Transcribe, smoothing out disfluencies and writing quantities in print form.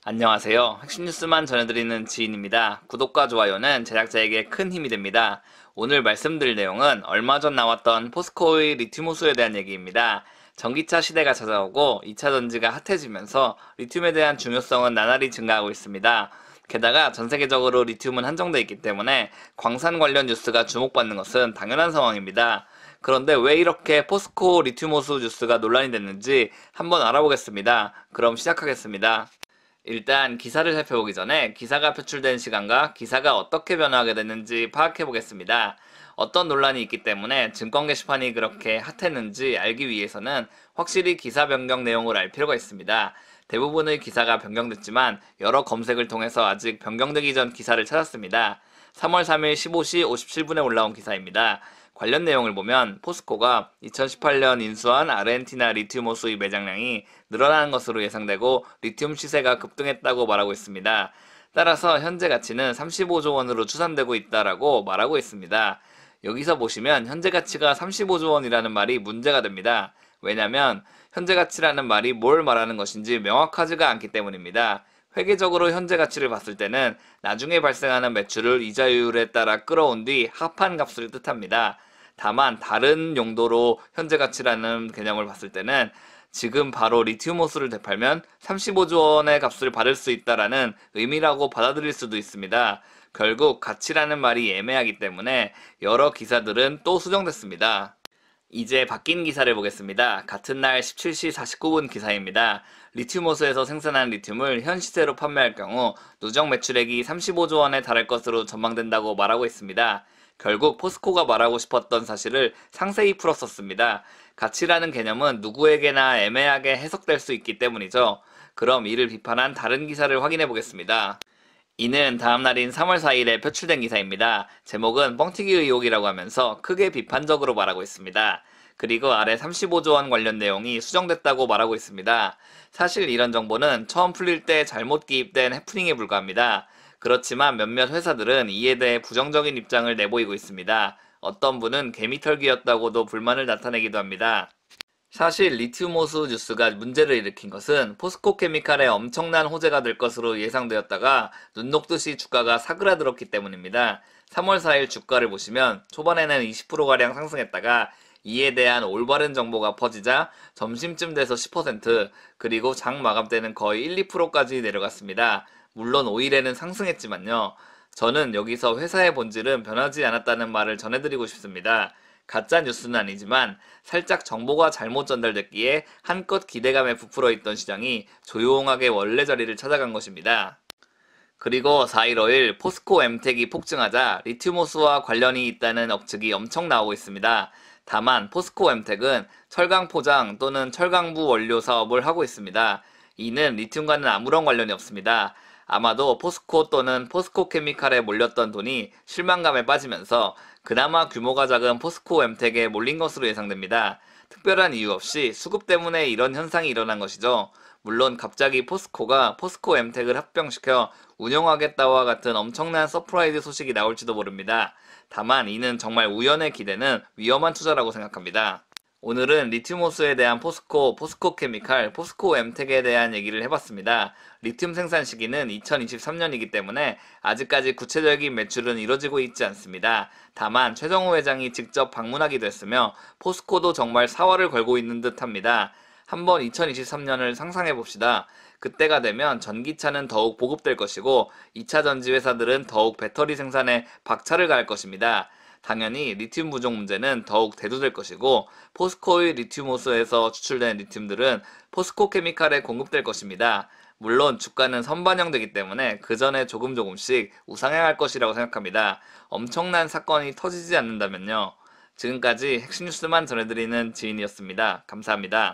안녕하세요. 핵심 뉴스만 전해드리는 지인입니다. 구독과 좋아요는 제작자에게 큰 힘이 됩니다. 오늘 말씀드릴 내용은 얼마 전 나왔던 포스코의 리튬 호수에 대한 얘기입니다. 전기차 시대가 찾아오고 2차 전지가 핫해지면서 리튬에 대한 중요성은 나날이 증가하고 있습니다. 게다가 전 세계적으로 리튬은 한정돼 있기 때문에 광산 관련 뉴스가 주목받는 것은 당연한 상황입니다. 그런데 왜 이렇게 포스코 리튬 호수 뉴스가 논란이 됐는지 한번 알아보겠습니다. 그럼 시작하겠습니다. 일단 기사를 살펴보기 전에 기사가 표출된 시간과 기사가 어떻게 변화하게 됐는지 파악해 보겠습니다. 어떤 논란이 있기 때문에 증권 게시판이 그렇게 핫했는지 알기 위해서는 확실히 기사 변경 내용을 알 필요가 있습니다. 대부분의 기사가 변경됐지만 여러 검색을 통해서 아직 변경되기 전 기사를 찾았습니다. 3월 3일 15시 57분에 올라온 기사입니다. 관련 내용을 보면 포스코가 2018년 인수한 아르헨티나 리튬 호수의 매장량이 늘어나는 것으로 예상되고 리튬 시세가 급등했다고 말하고 있습니다. 따라서 현재 가치는 35조 원으로 추산되고 있다라고 말하고 있습니다. 여기서 보시면 현재 가치가 35조 원이라는 말이 문제가 됩니다. 왜냐하면 현재 가치라는 말이 뭘 말하는 것인지 명확하지가 않기 때문입니다. 회계적으로 현재 가치를 봤을 때는 나중에 발생하는 매출을 이자율에 따라 끌어온 뒤 합한 값을 뜻합니다. 다만 다른 용도로 현재 가치라는 개념을 봤을 때는 지금 바로 리튬 호수를 되팔면 35조 원의 값을 받을 수 있다라는 의미라고 받아들일 수도 있습니다. 결국 가치라는 말이 애매하기 때문에 여러 기사들은 또 수정됐습니다. 이제 바뀐 기사를 보겠습니다. 같은 날 17시 49분 기사입니다. 리튬 호수에서 생산한 리튬을 현 시세로 판매할 경우 누적 매출액이 35조 원에 달할 것으로 전망된다고 말하고 있습니다. 결국 포스코가 말하고 싶었던 사실을 상세히 풀었었습니다. 가치라는 개념은 누구에게나 애매하게 해석될 수 있기 때문이죠. 그럼 이를 비판한 다른 기사를 확인해 보겠습니다. 이는 다음날인 3월 4일에 표출된 기사입니다. 제목은 뻥튀기 의혹이라고 하면서 크게 비판적으로 말하고 있습니다. 그리고 아래 35조 원 관련 내용이 수정됐다고 말하고 있습니다. 사실 이런 정보는 처음 풀릴 때 잘못 기입된 해프닝에 불과합니다. 그렇지만 몇몇 회사들은 이에 대해 부정적인 입장을 내보이고 있습니다. 어떤 분은 개미털기였다고도 불만을 나타내기도 합니다. 사실 리튬 호수 뉴스가 문제를 일으킨 것은 포스코 케미칼의 엄청난 호재가 될 것으로 예상되었다가 눈 녹듯이 주가가 사그라들었기 때문입니다. 3월 4일 주가를 보시면 초반에는 20%가량 상승했다가 이에 대한 올바른 정보가 퍼지자 점심쯤 돼서 10%, 그리고 장 마감 때는 거의 1, 2%까지 내려갔습니다. 물론 5일에는 상승했지만요. 저는 여기서 회사의 본질은 변하지 않았다는 말을 전해드리고 싶습니다. 가짜 뉴스는 아니지만 살짝 정보가 잘못 전달됐기에 한껏 기대감에 부풀어 있던 시장이 조용하게 원래 자리를 찾아간 것입니다. 그리고 4일 5일 포스코 엠텍이 폭증하자 리튬 호수와 관련이 있다는 억측이 엄청 나오고 있습니다. 다만 포스코 엠텍은 철강 포장 또는 철강부 원료 사업을 하고 있습니다. 이는 리튬과는 아무런 관련이 없습니다. 아마도 포스코 또는 포스코 케미칼에 몰렸던 돈이 실망감에 빠지면서 그나마 규모가 작은 포스코 엠텍에 몰린 것으로 예상됩니다. 특별한 이유 없이 수급 때문에 이런 현상이 일어난 것이죠. 물론 갑자기 포스코가 포스코 엠텍을 합병시켜 운영하겠다와 같은 엄청난 서프라이즈 소식이 나올지도 모릅니다. 다만 이는 정말 우연의 기대는 위험한 투자라고 생각합니다. 오늘은 리튬 호수에 대한 포스코, 포스코 케미칼, 포스코 엠텍에 대한 얘기를 해봤습니다. 리튬 생산 시기는 2023년이기 때문에 아직까지 구체적인 매출은 이뤄지고 있지 않습니다. 다만 최정호 회장이 직접 방문하기도 했으며 포스코도 정말 사활을 걸고 있는 듯합니다. 한번 2023년을 상상해봅시다. 그때가 되면 전기차는 더욱 보급될 것이고 2차 전지 회사들은 더욱 배터리 생산에 박차를 가할 것입니다. 당연히 리튬 부족 문제는 더욱 대두될 것이고 포스코의 리튬 호수에서 추출된 리튬들은 포스코 케미칼에 공급될 것입니다. 물론 주가는 선반영되기 때문에 그 전에 조금씩 우상향할 것이라고 생각합니다. 엄청난 사건이 터지지 않는다면요. 지금까지 핵심 뉴스만 전해드리는 지인이었습니다. 감사합니다.